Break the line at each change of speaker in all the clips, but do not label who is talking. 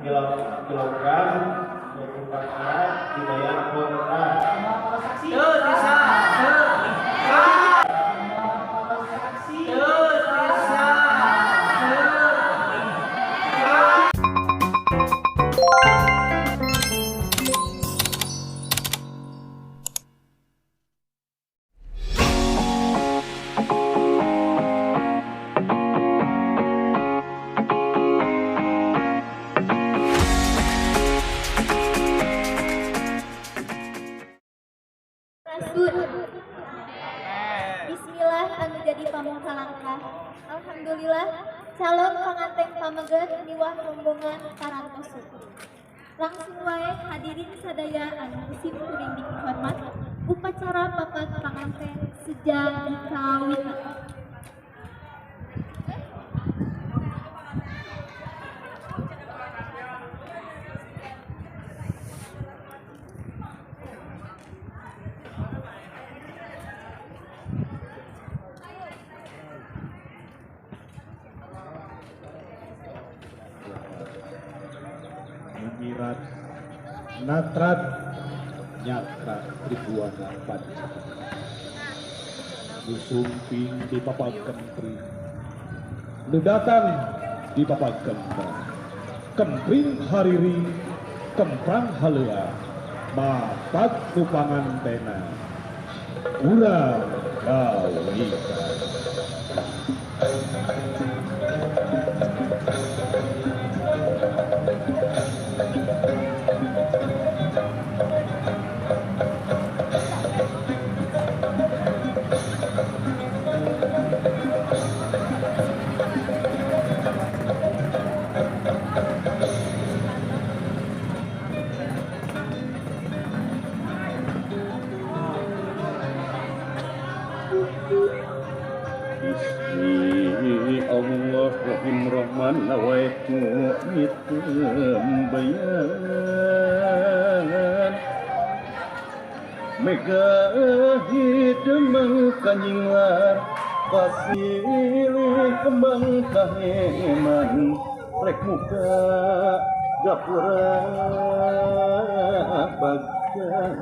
kilogram 24 karat dibayar kontan.
Bismillah anu jadi pamungkalangkah. Alhamdulillah calon panganten pameget miwah rombongan parantosu. Langsung wae hadirin sadaya anu musim kuring dihormat upacara papat panganten sejak dikawitan.
Menyirat natrat nyakrat tribuana panca nusumping di papak kempring nu datang di papak kempring hariri kemprang halea mapat nupangan tena urang gawika.
Bismillahirrahmanirrahim Rahman nawaitu bayan mega hidemang kanyinglar pasilih kembang kaheman rek muka gapura bagan.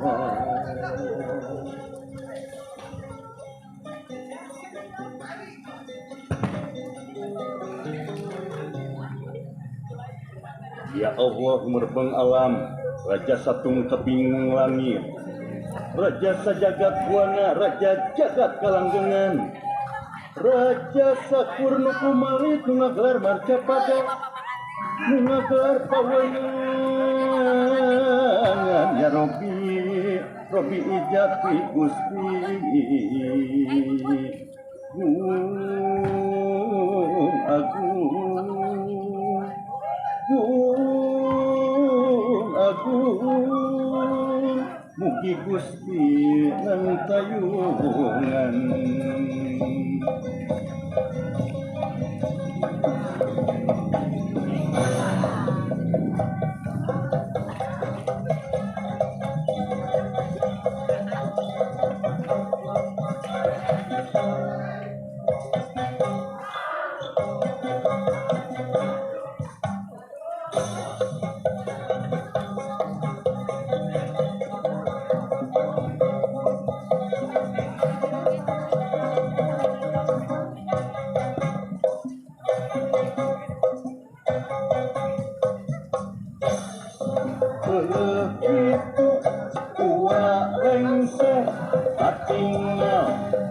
Ya Allah merbeng alam, Raja Satung Teping Langit, Raja Sajagat Buana, Raja Jagat Kalanggengan, Raja Sakur Nukumari Tungagelar Marcapada, Tungagelar Pawangangan, Ya Robi, Robi Ijati Gusti, Agung mugi Gusti nantayungan.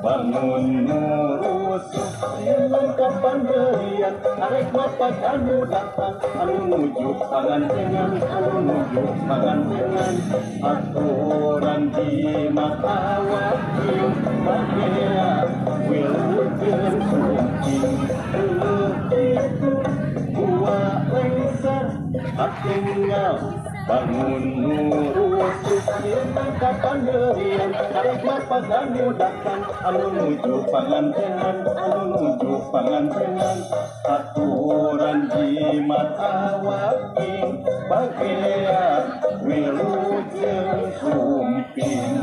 Bangun nurusuh kapan berian arek mapak anu datang anu nuju pangantengan aturan di mata wakium bagea wilujeng sumping itu gua lengser tinggal bangun nurusuh kapan berian arek mapak anu datang anu nuju pangantengan aturan di mata waking bagea wilujeng sumping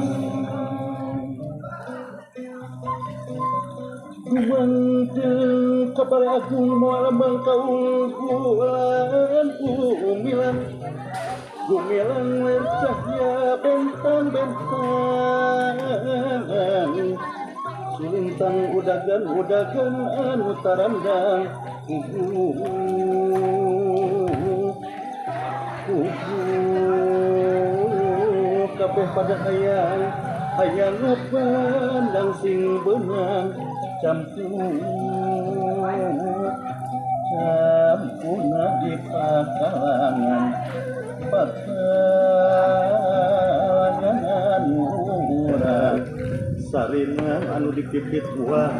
Mangkel kabar agung mual mangkaungkulan umila gumilang lir cahya bentang-bentang Lintang udagan anu tarandang kabeh pada hayang ngepandang sing benang campuna di pakalangan pakalangan urang salinan anu dipipit buah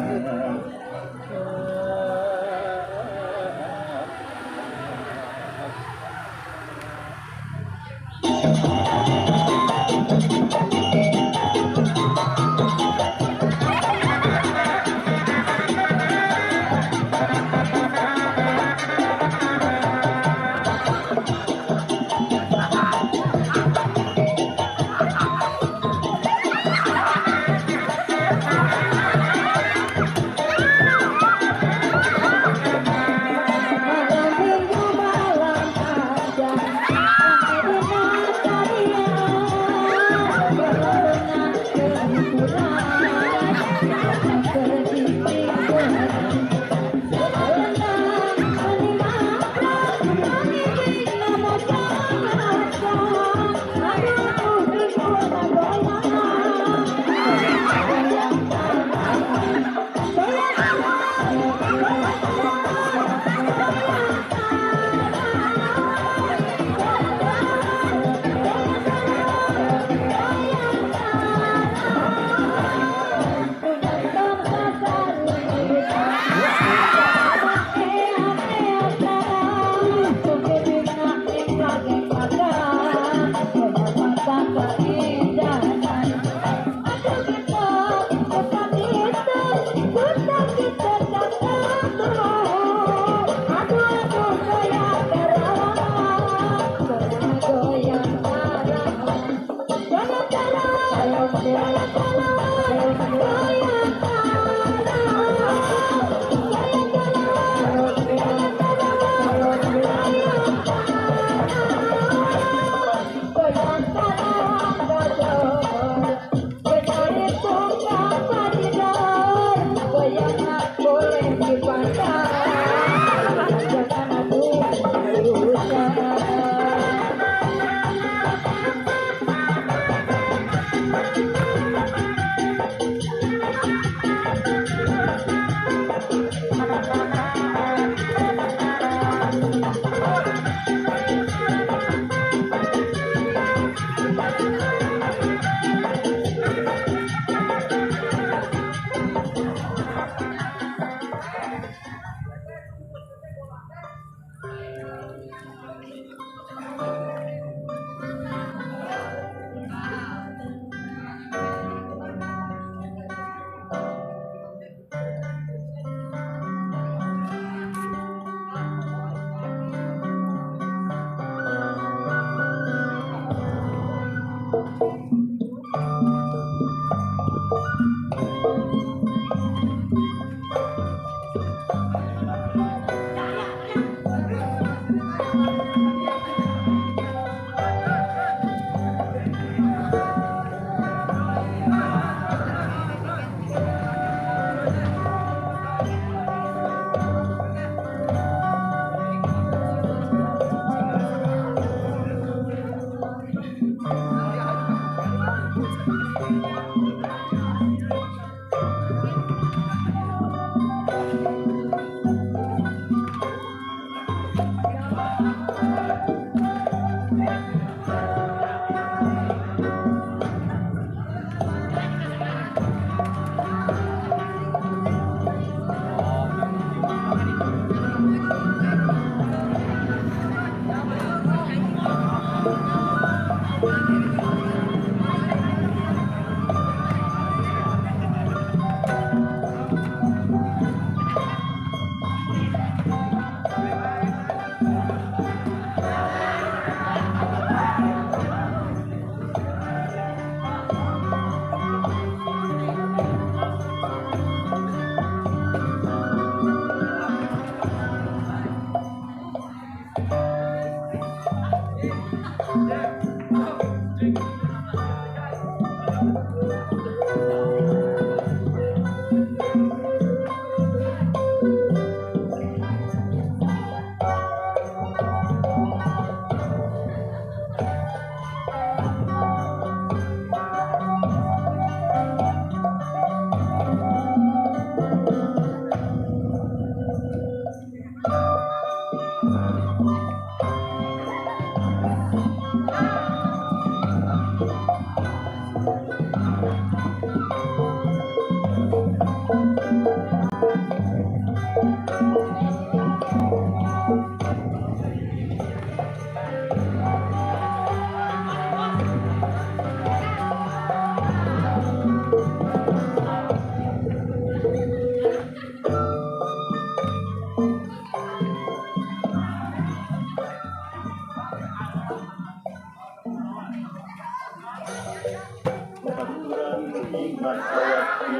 Basawati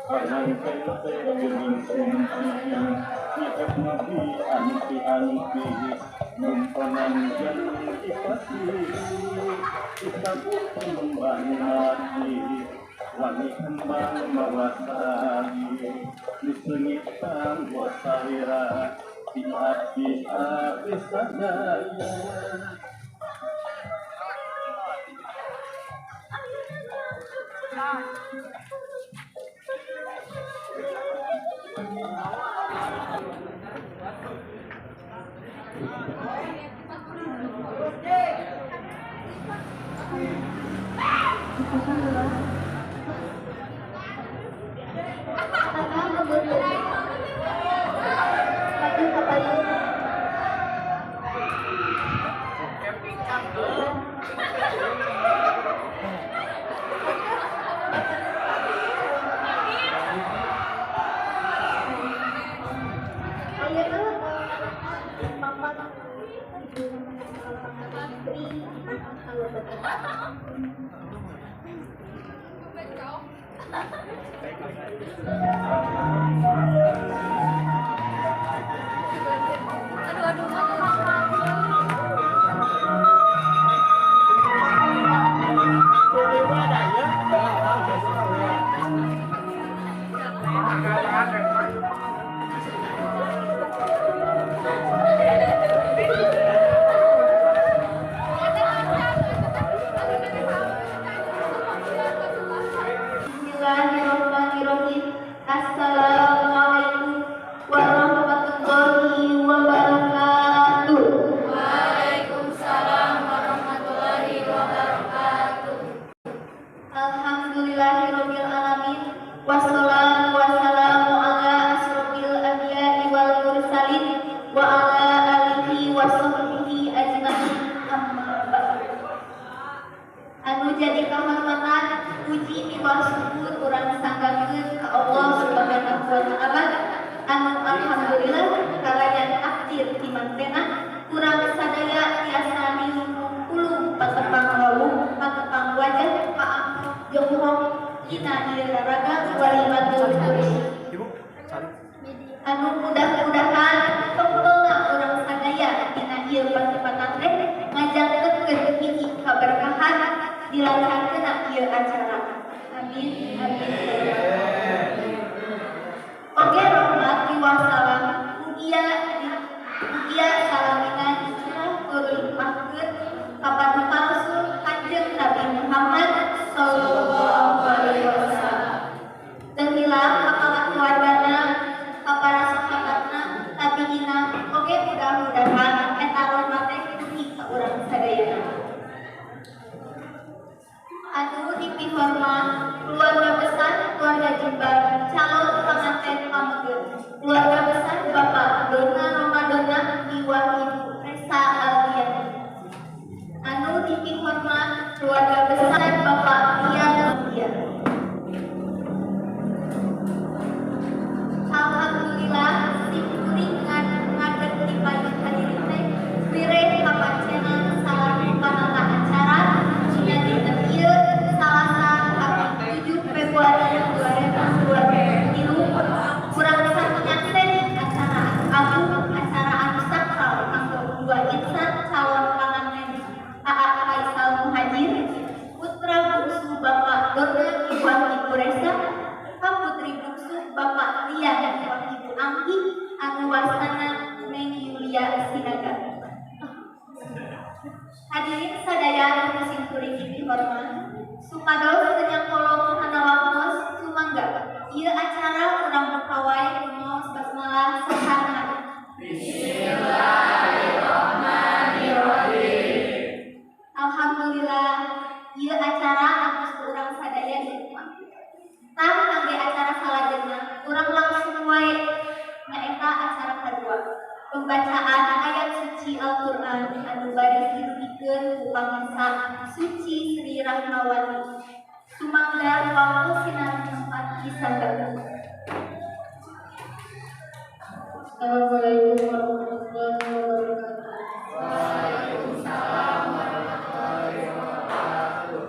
Panangkai Gening Kumpi Niat Nabi Anti Numpanan Jantung Ipati Isabut Kembang Mati Wangi Kembang Mawasari Disengit Tangguh Sawira Di api sadaya
Bismillahirrahmanirrahim. Assalamualaikum warahmatullahi wabarakatuh. Waalaikumsalam warahmatullahi wabarakatuh. Alhamdulillahirabbil alamin. Wassalatu wassalamu ala asrofil anbiya'i wal mursalin wa ala alihi wa sahbihi ajmain. Amma ba'du. Anu jadi kehormatan puji miwah syukur urang sanggakeun ka Allah Subhanahu wa taala anu alhamdulillah kalayan takdir ti mantena urang sadaya tiasa nilung patepang lawuh patepang wajah paang jongrong dina ieu raga walimatul kursi anu mudah-mudahan pengulna urang sadaya dina ieu patepatan teh ngajangetkeun hiji kaberkahan dilancarkeun ieu acara. Amin. Amin. Oke, rahmat wasalam. Mugia salamina limpahkeun ka Rasul Kanjeng Nabi Muhammad sallallahu alaihi wasallam. Dahila ka keluargana, ka para sahabatna, tabiina, oge mudah-mudahan eta rahmat teh dugi ka urang sadayana. Anu dipihormat keluarga besar keluarga Jembar calon pengantin pamegeun keluarga besar Bapak Dona Romadona Iwah Ibu Resa Aldiani. Anu dipihormat keluarga besar Bapak Dian Aldiani. Alhamdulillah simkuring ngaget dipayun hadirin teh bireh kapancenan salam panata acara dina dinten ieu Salasa 7 Februari 2023 kurang sakian acara agung acara anu sakral kanggo dua insan calon pengantin AA Faisal Muhajir putra bungsu Bapak Dona Iwah Ibu Resa putri bungsu Bapak Rian Iwah Ibu Anggi anu wasana Neng Yulia Sinaga. Hadirin sadaya anu simkuring dihormat supados teu kolom hana waktos sumangga ieu acara urang berkawai kumaos basmalah sahana. Bismillahirrahmanirrahim. Alhamdulillah ieu acara anu urang sadaya nikmat. Tah kangge acara salajengna urang langsung wae nyaeta acara kadua. Pembacaan ayat suci Al-Quran anu bari didugikeun ku pangisa suci Sri Rahmawati. Sumangga waktu sinar tempat disanggakeun. Assalamualaikum warahmatullahi wabarakatuh. Waalaikumsalam warahmatullahi wabarakatuh.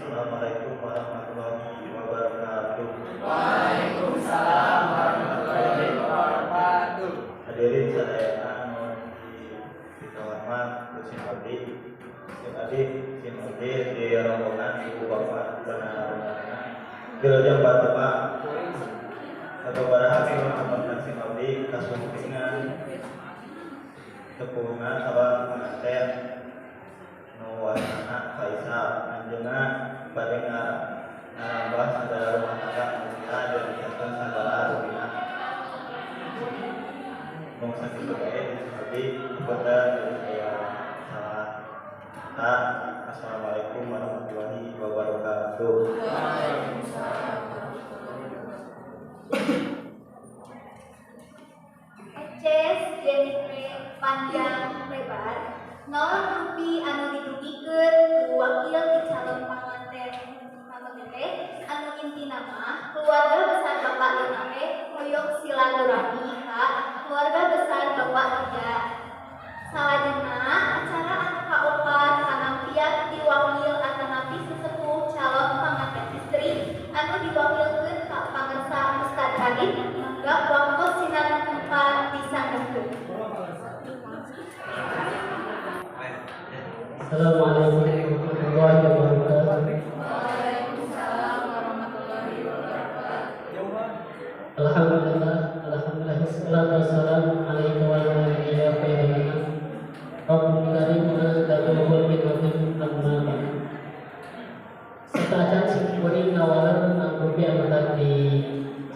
Assalamualaikum warahmatullahi wabarakatuh.
Waalaikumsalam warahmatullahi wabarakatuh.
Hadirin sadayana kita hormat Sim Abdi di rombongan ibu bapak benar-benar Wilujeng Batema atau baraha mengamalkan Sim Abdi kasumpinan tepungan sabang pengantin nuwasana Faisal anjeunna bade ngarambah sadaya rumah tangga kita dan kesehatan sadaya rubina mung sakitu bae di kepada saya salah. Assalamualaikum warahmatullahi wabarakatuh.
Eces jenike panjang lebar nol rupi anu didugikeun ku wakil di calon panganten pamegete anu inti nama keluarga besar Bapak Lenae hoyong silaturahmi ka keluarga besar Bapak Ida. Salajengna acara anu kaopat kanampian diwakil atanapi sesepuh calon panganten istri anu diwakilkeun ka pangersa Ustad Adit mangga waktu sinar tempat disanggakeun.
Assalamualaikum warahmatullahi wabarakatuh.
Waalaikumsalam warahmatullahi wabarakatuh.
Alhamdulillah, wassalatu wassalamu alaihi wa ala alihi wa sahbihi. Rabbul karim anastaghfiruhu min dzambin amma ba'd. Satajan sikuring ngawalan angrupi amatat di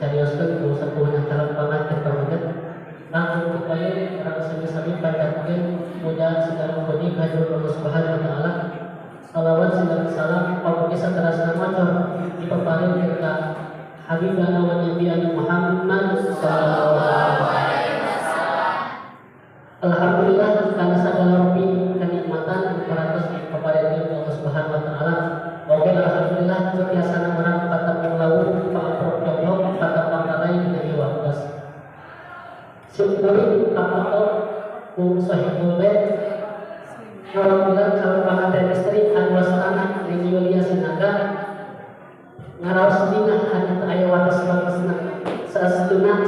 carioskeun ku sapuhna calon panganten pamaget. Langsung upaya orang sami-sami panjatkeun mudah sedang budi khairul Allah Subhanahu wa taala. Salawat dan salam pamugi saterasna matur dipaparing ka Habibana wa Nabiyana Muhammad sallallahu alaihi wasallam. Alhamdulillah karena segala rupi kenikmatan parantos dipaparing Allah Subhanahu wa taala. Oke, alhamdulillah biasana urang patang lawu paaprok jomblo patang pangkarai dari waktos. Syukuri kapatok sahibul bait alhamdulillah calon panganten istri anwasana Nini Yulia Sinaga ngaraos dina hanya aya wates-watesna saestuna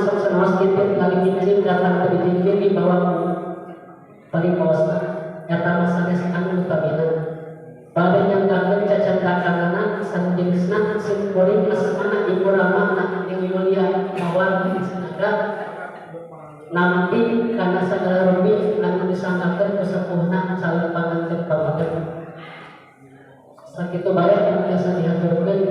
sakitu bae anu biasa diaturkeun.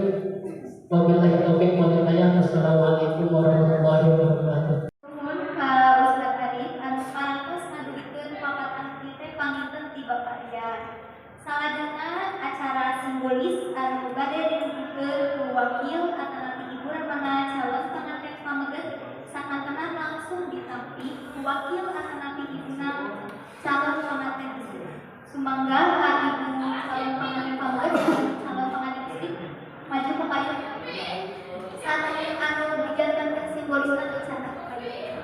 Wabillahi taufiq wal hidayah. Wassalamualaikum warahmatullahi wabarakatuh.
Nuhun ka Ustaz Arif anu parantos ngadugikeun papatah teh panginten ti Bapakyan. Salajengna acara simbolis anu bade didugikeun ku wakil atanapi ibu ramana calon panganten pameget sakantena langsung ditampi ku wakil atanapi ibuna calon panganten istri. Sumangga ka ibu calon panganten pameget calon panganten istri maju ke payung. Satu anu dijantankeun simbolisna di sana ke payung.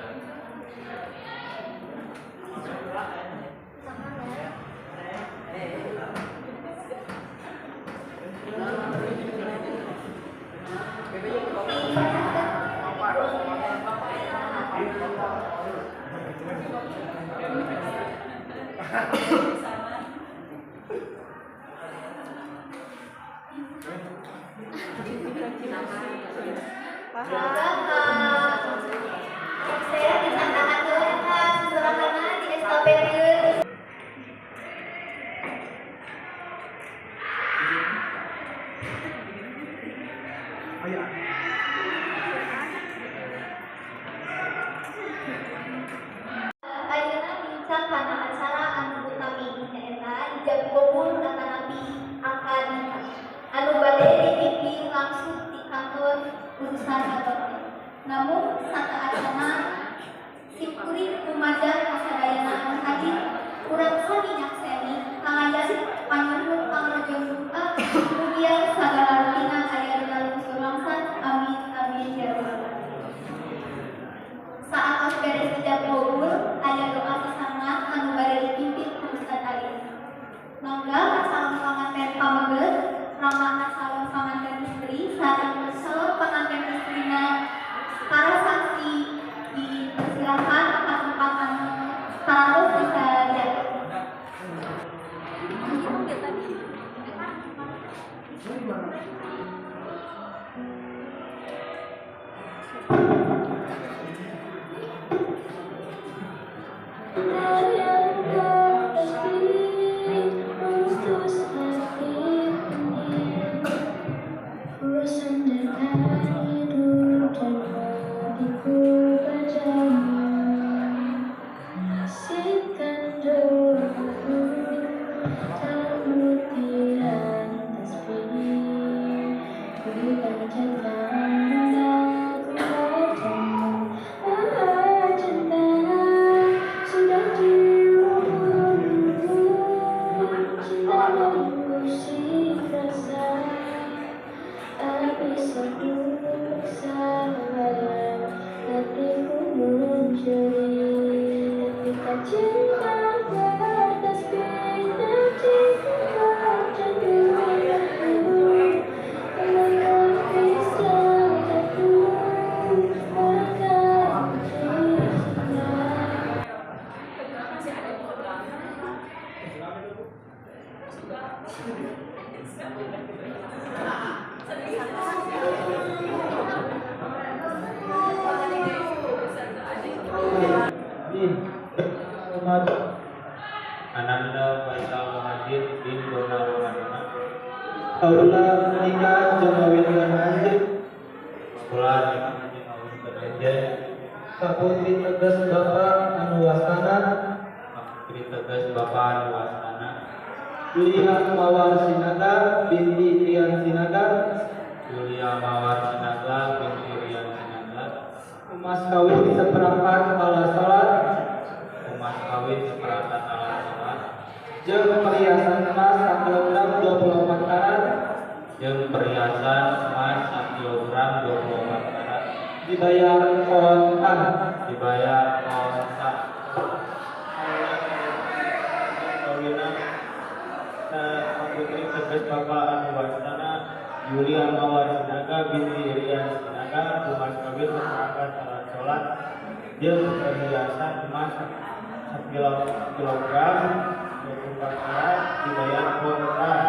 Saya ditandakakeun eta susuranana di estafetkeun. Ayeuna bincang kana acara anu utami nyaeta ijab kabul atanapi akad anu bade dipimpin langsung di kantor urusan agama. Namun sataasana simkuring kumajar kasadayana anu haji urang sami nyakseni kangayan panyuhun pangajeng doa kemudian sagala rutina aya di dalam surangsan amin amin ya rabbal alamin. Saat tos beres ijab kabul aya doa sesangat anu bade dipimpin ku Ustaz Arif. Mangga calon panganten pameget ramana calon panganten istri sareng calon panganten istrina para saksi dipersilakan ke tempat anu harus bisa lihat.
Ananda Faisal Muhajir bin Dona Muhammad.
Aula nikah jamawin anjir
Sekolah di Mawin Kerja.
kaputri tegas bapak anu wastana
Putri tegas Bapak Nuwastana.
Yulia Mawar Sinaga binti Rian Sinaga
Yulia Mawar Sinaga binti Rian Sinaga.
emas kawin seperangkat alat salat
Umas kawin seperangkat alat sholat.
jeung perhiasan emas 1 kilogram 24 karat
Jeung perhiasan emas 1 kilogram 24 karat.
dibayar kontan.
Dibayar kontak. Kawina Putri tegas Bapak Nuwastana Yulia Mawar Sinaga binti Rian Sinaga. Umas kawin seperangkat alat sholat jeung perhiasan emas 1 kilogram 24 karat dibayar kontan.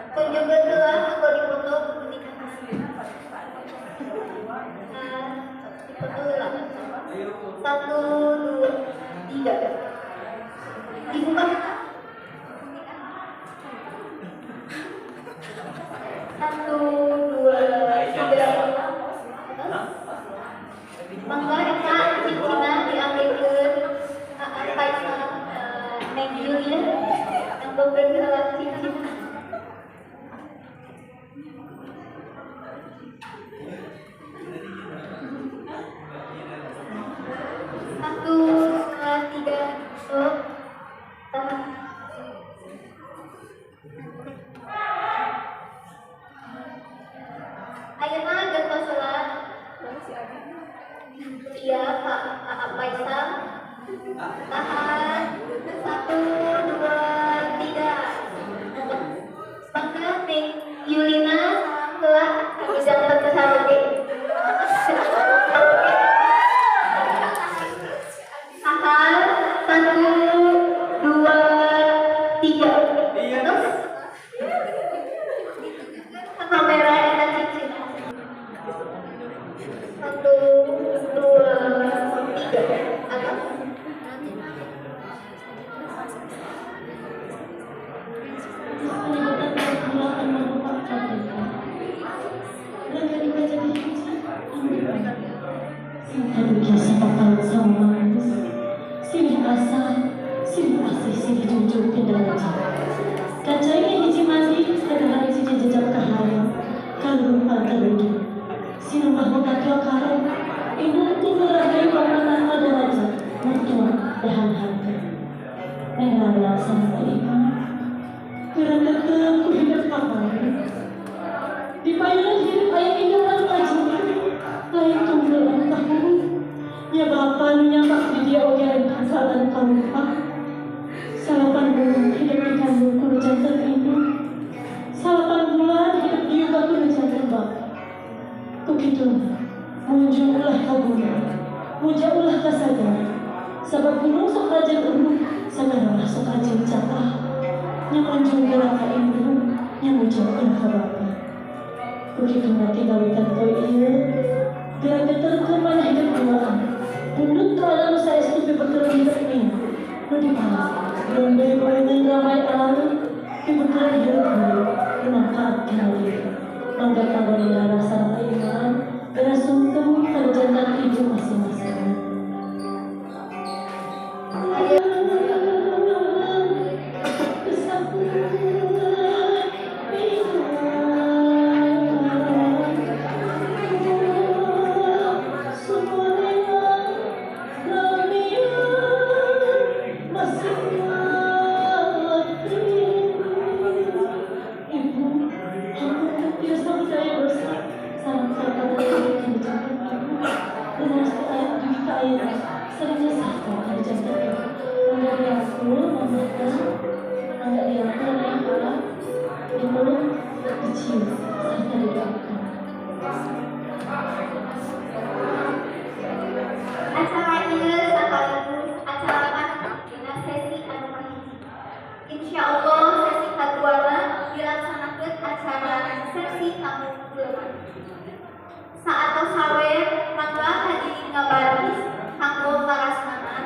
Kunjungan heula anggo dipoto pernikahan. Dipoto heula. 1, 2, 3. Dibuka. 1, 2, 3. Mangga eta cincina diambilkeun apa itu Neng Julia anggokeun heula cincina. Satu, dua, tiga, tahan. Ayeuna geus salat. Iya, Pak Faisal. Tahan. 1, 2, 3. Mangga Neng Yulina heula kami jantan ke sarode. Tahan. 1, 2, 3. Terus kamera eta cincin. 1, 2, 3. Agak.
Sini asal, sini asih, sini jujur ke dalam kacanya hiji mandi, kadang hiji jejak kahayang, kalau lupa terlagi. Sini bahwa kakio karo, ibu tunggu ragai pamanan madaraja, mertua dahan hati. Merah sama ibu, kerana ku hidup apa? Di payunan hidup ayah ingatan aja, lain tunggu tahun. Ya Bapa nya Pak di dia ogelan kasalan kamu Pak. Salapan bulan hidup di kamu kudu jantan ibu. Salapan bulan hidup di juga kudu jantan Bapak. Begitu, muju ulah kaguna, muja ulah kasadar. Sabab gunung sok rajin urung, sabarang sok rajin capah. Nya kunjung gerak ka ibu, nya muja ulah ka Bapak. Begitu mati gawitan toy ieu, gerak-geter ke mana hidup duaan. Pundut kalau saya setuju betul hidup ini, lebih panas. Belum dari ramai alam, kebetulan hidup ini memanfaatkan diri. Mangga kabarnya rasa iman, berasungkem pada jantan ibu masing-masing.
Acara ieu sakaligus acara anak dina sesi anu kahiji. Insyaallah sesi kaduana dilaksanakeun acara sesi tamu ulama. Saatos sawer mangga hadirin ngabaris kanggo parasmanan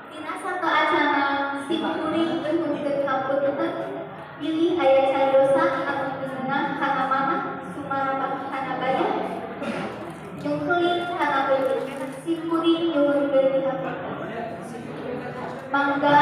dina sato acara simkuring euhunkeun kapunten pilih aya cariosa anu geunah kana mana sumarabah kana baya jungkeuling kana beuleut simkuring nyuhun deui hapunten. Mangga